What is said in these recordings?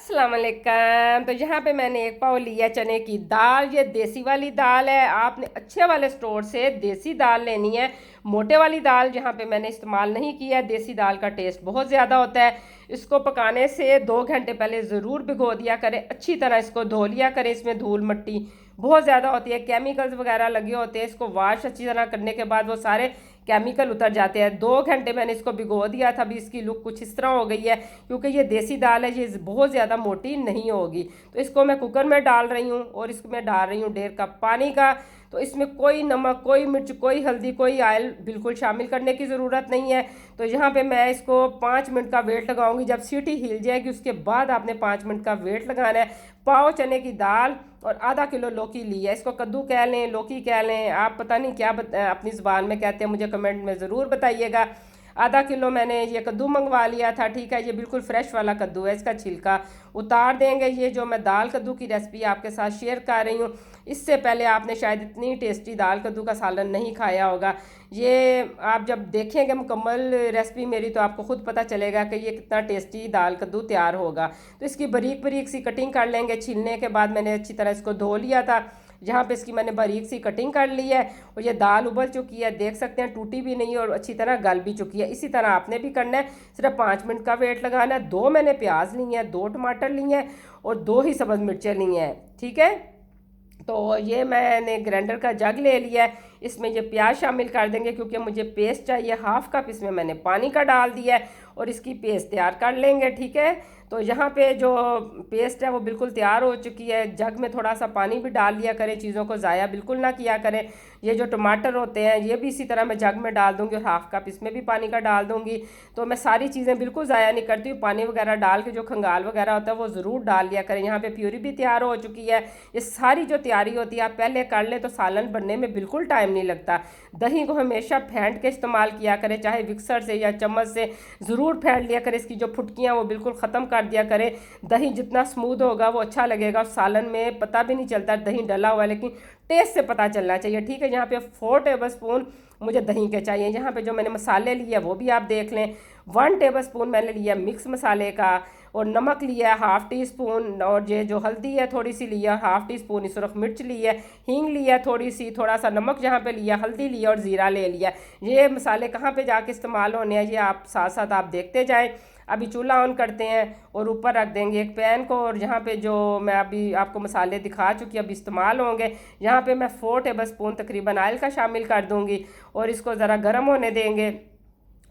अस्सलाम वालेकुम। तो यहाँ पे मैंने एक पाव लिया चने की दाल। ये देसी वाली दाल है। आपने अच्छे वाले स्टोर से देसी दाल लेनी है। मोटे वाली दाल यहाँ पे मैंने इस्तेमाल नहीं किया। देसी दाल का टेस्ट बहुत ज़्यादा होता है। इसको पकाने से 2 घंटे पहले ज़रूर भिगो दिया करें। अच्छी तरह इसको धो लिया करें। इसमें धूल मिट्टी बहुत ज़्यादा होती है, केमिकल्स वगैरह लगे होते हैं। इसको वॉश अच्छी तरह करने के बाद वो सारे केमिकल उतर जाते हैं। 2 घंटे मैंने इसको भिगो दिया था। अभी इसकी लुक कुछ इस तरह हो गई है, क्योंकि ये देसी दाल है, ये बहुत ज़्यादा मोटी नहीं होगी। तो इसको मैं कुकर में डाल रही हूँ और इसमें डाल रही हूँ 1.5 कप पानी का। तो इसमें कोई नमक, कोई मिर्च, कोई हल्दी, कोई ऑयल बिल्कुल शामिल करने की ज़रूरत नहीं है। तो यहाँ पे मैं इसको 5 मिनट का वेट लगाऊंगी। जब सीटी हिल जाएगी उसके बाद आपने 5 मिनट का वेट लगाना है। पाव चने की दाल और आधा किलो लौकी ली है। इसको कद्दू कह लें, लौकी कह लें, आप पता नहीं क्या अपनी ज़बान में कहते हैं, मुझे कमेंट में ज़रूर बताइएगा। आधा किलो मैंने ये कद्दू मंगवा लिया था। ठीक है, ये बिल्कुल फ्रेश वाला कद्दू है। इसका छिलका उतार देंगे। ये जो मैं दाल कद्दू की रेसिपी आपके साथ शेयर कर रही हूँ, इससे पहले आपने शायद इतनी टेस्टी दाल कद्दू का सालन नहीं खाया होगा। ये आप जब देखेंगे मुकम्मल रेसिपी मेरी तो आपको खुद पता चलेगा कि ये कितना टेस्टी दाल कद्दू तैयार होगा। तो इसकी बारीक बारीक सी कटिंग कर लेंगे। छीलने के बाद मैंने अच्छी तरह इसको धो लिया था। जहाँ पे इसकी मैंने बारीक सी कटिंग कर ली है और ये दाल उबल चुकी है, देख सकते हैं, टूटी भी नहीं और अच्छी तरह गल भी चुकी है। इसी तरह आपने भी करना है। सिर्फ 5 मिनट का वेट लगाना है। 2 मैंने प्याज ली हैं, 2 टमाटर लिए हैं और 2 ही सब्ज़ मिर्चें ली हैं। ठीक है, तो ये मैंने ग्राइंडर का जग ले लिया है। इसमें ये प्याज शामिल कर देंगे क्योंकि मुझे पेस्ट चाहिए। 1/2 कप इसमें मैंने पानी का डाल दिया है और इसकी पेस्ट तैयार कर लेंगे। ठीक है, तो यहाँ पे जो पेस्ट है वो बिल्कुल तैयार हो चुकी है। जग में थोड़ा सा पानी भी डाल लिया करें, चीज़ों को ज़ाया बिल्कुल ना किया करें। ये जो टमाटर होते हैं ये भी इसी तरह मैं जग में डाल दूँगी और 1/2 कप इसमें भी पानी का डाल दूँगी। तो मैं सारी चीज़ें बिल्कुल ज़ाया नहीं करती हूँ। पानी वगैरह डाल के जो खंगाल वगैरह होता है वो ज़रूर डाल लिया करें। यहाँ पर प्यूरी भी तैयार हो चुकी है। ये सारी जो तैयारी होती है आप पहले कर लें तो सालन बनने में बिल्कुल टाइम नहीं लगता। दही को हमेशा फेंट के इस्तेमाल किया करें, चाहे मिक्सर से या चम्मच से ज़रूर फेंट लिया करें। इसकी जो फुटकियाँ वो बिल्कुल ख़त्म कर दिया करें। दही जितना स्मूथ होगा वो अच्छा लगेगा। सालन में पता भी नहीं चलता दही डला हुआ है, लेकिन टेस्ट से पता चलना चाहिए। ठीक है, यहाँ पे 4 टेबल स्पून मुझे दही के चाहिए। यहाँ पे जो मैंने मसाले लिए वो भी आप देख लें। 1 टेबल स्पून मैंने लिया मिक्स मसाले का और नमक लिया 1/2 टी स्पून और ये जो हल्दी है थोड़ी सी लिया 1/2 टी स्पून, सुरख मिर्च ली है, हींग लिया थोड़ी सी, थोड़ा सा नमक यहाँ पे लिया, हल्दी लिया और ज़ीरा ले लिया। ये मसाले कहाँ पे जाके इस्तेमाल होने हैं ये आप साथ साथ आप देखते जाएं। अभी चूल्हा ऑन करते हैं और ऊपर रख देंगे एक पैन को और यहाँ पे जो मैं अभी आपको मसाले दिखा चुकी अभी इस्तेमाल होंगे, यहाँ पे मैं 4 टेबल स्पून तकरीबन ऑयल का शामिल कर दूँगी और इसको ज़रा गर्म होने देंगे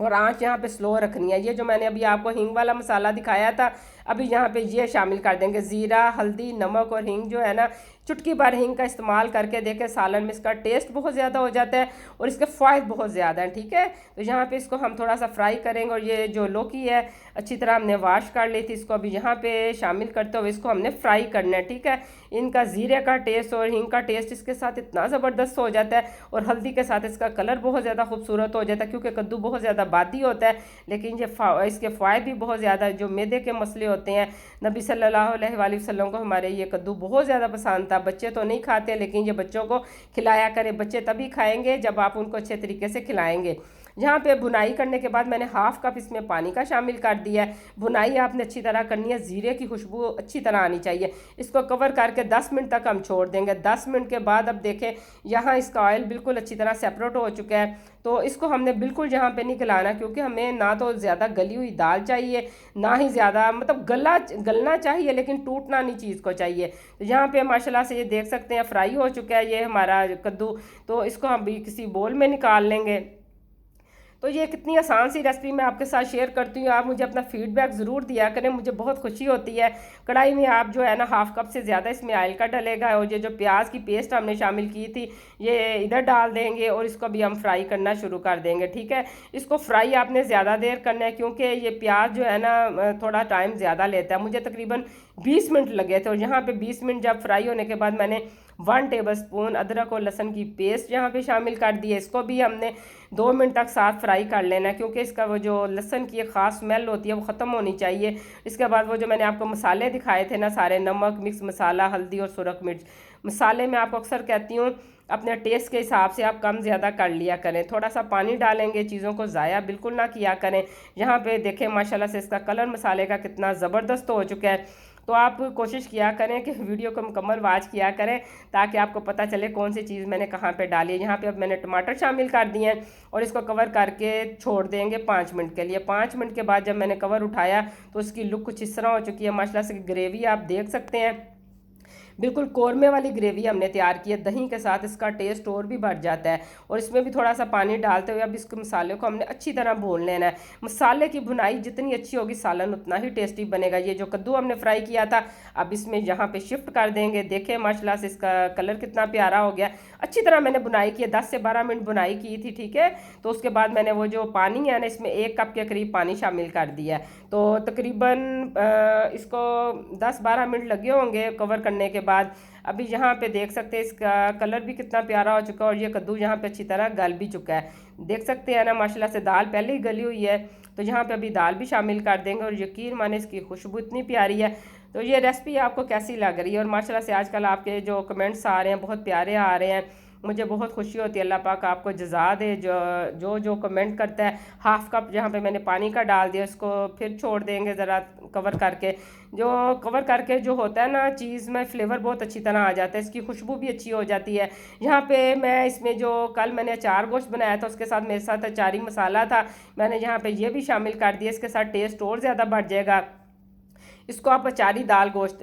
और आंच यहाँ पे स्लो रखनी है। ये जो मैंने अभी आपको हींग वाला मसाला दिखाया था अभी यहाँ पे ये शामिल कर देंगे। ज़ीरा, हल्दी, नमक और हींग जो है ना, चुटकी भर हींग का इस्तेमाल करके देखें सालन में इसका टेस्ट बहुत ज़्यादा हो जाता है और इसके फ़ायदे बहुत ज़्यादा हैं। ठीक है, तो यहाँ पे इसको हम थोड़ा सा फ्राई करेंगे और ये जो लौकी है अच्छी तरह हमने वॉश कर ली थी, इसको अभी यहाँ पे शामिल करते हुए इसको हमने फ्राई करना है। ठीक है, इनका ज़ीरे का टेस्ट और हींग का टेस्ट इसके साथ इतना ज़बरदस्त हो जाता है और हल्दी के साथ इसका कलर बहुत ज़्यादा खूबसूरत हो जाता है, क्योंकि कद्दू बहुत ज़्यादा बादी होता है लेकिन ये इसके फ़ायदे भी बहुत ज़्यादा, जो मैदे के मसले होते हैं, नबी सल्लल्लाहु अलैहि वसल्लम को हमारे ये कद्दू बहुत ज़्यादा पसंद था। बच्चे तो नहीं खाते लेकिन ये बच्चों को खिलाया करें। बच्चे तभी खाएंगे जब आप उनको अच्छे तरीके से खिलाएंगे। यहाँ पे भुनाई करने के बाद मैंने 1/2 कप इसमें पानी का शामिल कर दिया है। भुनाई आपने अच्छी तरह करनी है, ज़ीरे की खुशबू अच्छी तरह आनी चाहिए। इसको कवर करके 10 मिनट तक हम छोड़ देंगे। 10 मिनट के बाद अब देखें यहाँ इसका ऑयल बिल्कुल अच्छी तरह सेपरेट हो चुका है। तो इसको हमने बिल्कुल यहाँ पे नहीं गलाना, क्योंकि हमें ना तो ज़्यादा गली हुई दाल चाहिए ना ही ज़्यादा मतलब गलना चाहिए, लेकिन टूटना नहीं चीज़ को चाहिए। तो यहाँ पे माशाल्लाह से ये देख सकते हैं फ्राई हो चुका है ये हमारा कद्दू। तो इसको हम भी किसी बोल में निकाल लेंगे। तो ये कितनी आसान सी रेसिपी मैं आपके साथ शेयर करती हूँ। आप मुझे अपना फीडबैक ज़रूर दिया करें, मुझे बहुत खुशी होती है। कढ़ाई में आप जो है ना 1/2 कप से ज़्यादा इसमें ऑयल का डलेगा और ये जो प्याज की पेस्ट हमने शामिल की थी ये इधर डाल देंगे और इसको भी हम फ्राई करना शुरू कर देंगे। ठीक है, इसको फ्राई आपने ज़्यादा देर करना है क्योंकि ये प्याज जो है ना थोड़ा टाइम ज़्यादा लेता है। मुझे तकरीबन 20 मिनट लगे थे और यहाँ पे 20 मिनट जब फ्राई होने के बाद मैंने 1 टेबल स्पून अदरक और लहसुन की पेस्ट यहाँ पे शामिल कर दी है। इसको भी हमने 2 मिनट तक साथ फ्राई कर लेना है, क्योंकि इसका वो जो लहसुन की एक ख़ास स्मेल होती है वो ख़त्म होनी चाहिए। इसके बाद वो जो मैंने आपको मसाले दिखाए थे ना सारे, नमक, मिक्स मसाला, हल्दी और सुरख मिर्च, मसाले मैं आपको अक्सर कहती हूँ अपने टेस्ट के हिसाब से आप कम ज़्यादा कर लिया करें। थोड़ा सा पानी डालेंगे, चीज़ों को ज़ाया बिल्कुल ना किया करें। यहाँ पे देखें माशाल्लाह से इसका कलर मसाले का कितना ज़बरदस्त हो चुका है। तो आप कोशिश किया करें कि वीडियो को मुकम्मल वॉच किया करें ताकि आपको पता चले कौन सी चीज़ मैंने कहाँ पे डाली है। यहाँ पे अब मैंने टमाटर शामिल कर दिए हैं और इसको कवर करके छोड़ देंगे 5 मिनट के लिए। 5 मिनट के बाद जब मैंने कवर उठाया तो उसकी लुक कुछ इस तरह हो चुकी है माशाल्लाह से। ग्रेवी आप देख सकते हैं, बिल्कुल कौरमे वाली ग्रेवी हमने तैयार की है। दही के साथ इसका टेस्ट और भी बढ़ जाता है। और इसमें भी थोड़ा सा पानी डालते हुए अब इसके मसाले को हमने अच्छी तरह भून लेना है। मसाले की भुनाई जितनी अच्छी होगी सालन उतना ही टेस्टी बनेगा। ये जो कद्दू हमने फ्राई किया था अब इसमें यहाँ पे शिफ्ट कर देंगे। देखें माशाल्लाह से इसका कलर कितना प्यारा हो गया। अच्छी तरह मैंने बुनाई की है, 10 से 12 मिनट बुनाई की थी, ठीक है। तो उसके बाद मैंने वो जो पानी है ना इसमें 1 कप के करीब पानी शामिल कर दिया है। तो तकरीबन इसको 10-12 मिनट लगे होंगे कवर करने के बाद। अभी यहाँ पे देख सकते हैं इसका कलर भी कितना प्यारा हो चुका है और ये कद्दू यहाँ पे अच्छी तरह गल भी चुका है। देख सकते हैं ना माशाल्लाह से दाल पहले ही गली हुई है। तो यहाँ पे अभी दाल भी शामिल कर देंगे और यकीन माने इसकी खुशबू इतनी प्यारी है। तो ये रेसिपी आपको कैसी लग रही है? और माशाल्लाह से आजकल आपके जो कमेंट्स आ रहे हैं बहुत प्यारे आ रहे हैं, मुझे बहुत खुशी होती है। अल्लाह पाक आपको जज़ा दे। जो कमेंट करता है। हाफ़ कप जहाँ पे मैंने पानी का डाल दिया इसको फिर छोड़ देंगे ज़रा कवर करके। जो कवर करके जो होता है ना चीज़ में फ्लेवर बहुत अच्छी तरह आ जाता है, इसकी खुशबू भी अच्छी हो जाती है। यहाँ पे मैं इसमें जो कल मैंने अचार गोश्त बनाया था उसके साथ मेरे साथ अचारी मसाला था, मैंने यहाँ पे ये भी शामिल कर दिया। इसके साथ टेस्ट और ज़्यादा बढ़ जाएगा। इसको आप अचारी दाल गोश्त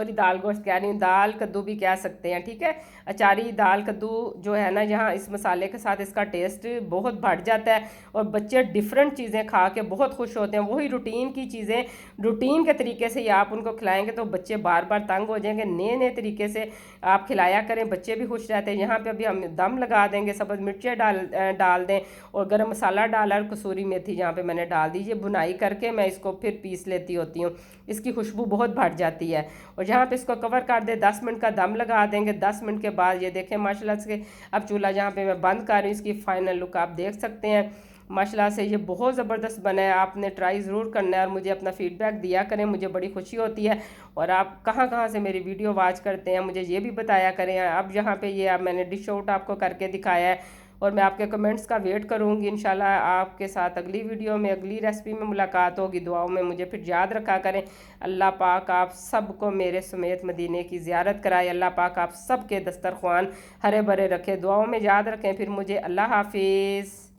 दाल गोश्त कह रही हूँ, दाल कद्दू भी कह सकते हैं, ठीक है। अचारी दाल कद्दू जो है ना यहाँ इस मसाले के साथ इसका टेस्ट बहुत बढ़ जाता है और बच्चे डिफरेंट चीज़ें खा के बहुत खुश होते हैं। वही रूटीन की चीज़ें रूटीन के तरीके से ही आप उनको खिलाएंगे तो बच्चे बार बार तंग हो जाएंगे। नए नए तरीके से आप खिलाया करें, बच्चे भी खुश रहते हैं। यहाँ पे अभी हम दम लगा देंगे, सब्ज़ मिर्चें डाल दें और गरम मसाला डाला और कसूरी मेथी यहाँ पे मैंने डाल दी। ये भुनाई करके मैं इसको फिर पीस लेती होती हूँ, इसकी खुशबू बहुत बढ़ जाती है। और यहाँ पे इसको कवर कर दे, 10 मिनट का दम लगा देंगे। 10 मिनट के बाद ये देखें माशाल्लाह से अब चूल्हा जहाँ पे मैं बंद कर रही हूँ इसकी फाइनल लुक आप देख सकते हैं। माशाल्लाह से ये बहुत ज़बरदस्त बना है। आपने ट्राई ज़रूर करना है और मुझे अपना फीडबैक दिया करें, मुझे बड़ी खुशी होती है। और आप कहाँ कहाँ से मेरी वीडियो वॉच करते हैं मुझे ये भी बताया करें। अब यहाँ पे ये अब मैंने डिश आउट आपको करके दिखाया है और मैं आपके कमेंट्स का वेट करूँगी। इंशाल्लाह आपके साथ अगली वीडियो में अगली रेसिपी में मुलाकात होगी। दुआओं में मुझे फिर याद रखा करें। अल्लाह पाक आप सबको मेरे समेत मदीने की ज़ियारत कराए। अल्लाह पाक आप सब के दस्तरख्वान हरे भरे रखे। दुआओं में याद रखें। फिर मुझे अल्लाह हाफिज़।